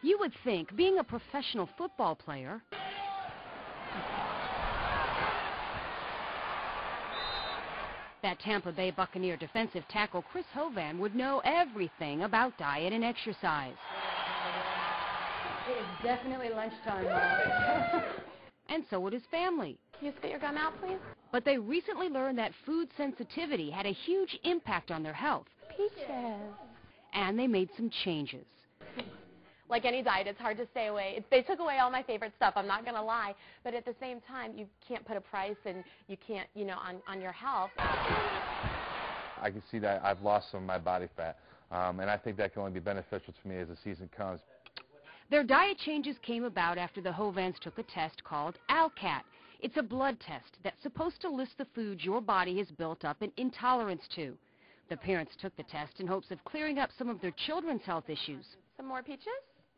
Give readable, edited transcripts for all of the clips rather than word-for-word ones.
You would think being a professional football player that Tampa Bay Buccaneer defensive tackle Chris Hovan would know everything about diet and exercise. It is definitely lunchtime, Mom. And so would his family. Can you spit your gum out, please? But they recently learned that food sensitivity had a huge impact on their health. Peaches. And they made some changes. Like any diet, it's hard to stay away. They took away all my favorite stuff, I'm not going to lie. But at the same time, you can't put a price and you can't, on your health. I can see that I've lost some of my body fat, and I think that can only be beneficial to me as the season comes. Their diet changes came about after the Hovans took a test called ALCAT. It's a blood test that's supposed to list the foods your body has built up an intolerance to. The parents took the test in hopes of clearing up some of their children's health issues. Some more peaches?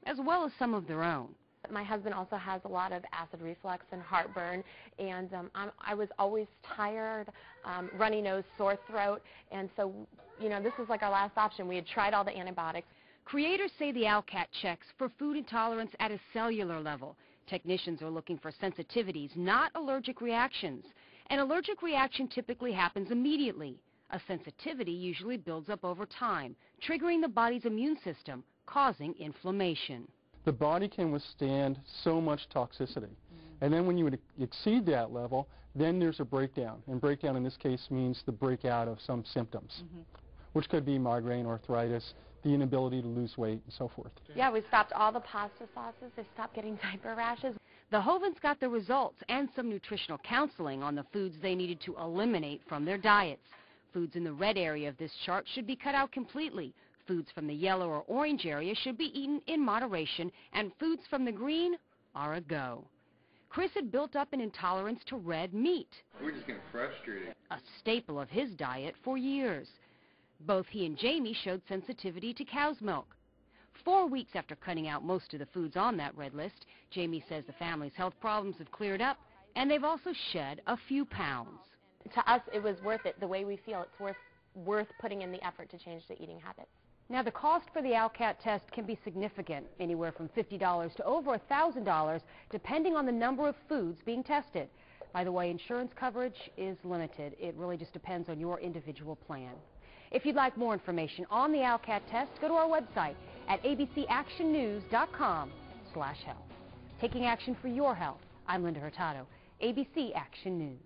As well as some of their own. My husband also has a lot of acid reflux and heartburn, and I was always tired, runny nose, sore throat, and so, this was like our last option. We had tried all the antibiotics. Creators say the ALCAT checks for food intolerance at a cellular level. Technicians are looking for sensitivities, not allergic reactions. An allergic reaction typically happens immediately. A sensitivity usually builds up over time, triggering the body's immune system, causing inflammation. The body can withstand so much toxicity. And then when you would exceed that level, then there's a breakdown. And breakdown in this case means the breakout of some symptoms, which could be migraine, arthritis, the inability to lose weight, and so forth. Yeah, we stopped all the pasta sauces. They stopped getting diaper rashes. The Hovans got the results and some nutritional counseling on the foods they needed to eliminate from their diets. Foods in the red area of this chart should be cut out completely. Foods from the yellow or orange area should be eaten in moderation, and foods from the green are a go. Chris had built up an intolerance to red meat. We're just getting frustrated. A staple of his diet for years. Both he and Jamie showed sensitivity to cow's milk. 4 weeks after cutting out most of the foods on that red list, Jamie says the family's health problems have cleared up, and they've also shed a few pounds. To us, it was worth it. The way we feel, it's worth putting in the effort to change the eating habits. Now, the cost for the ALCAT test can be significant, anywhere from $50 to over $1,000, depending on the number of foods being tested. By the way, insurance coverage is limited. It really just depends on your individual plan. If you'd like more information on the ALCAT test, go to our website at abcactionnews.com/health. Taking action for your health. I'm Linda Hurtado, ABC Action News.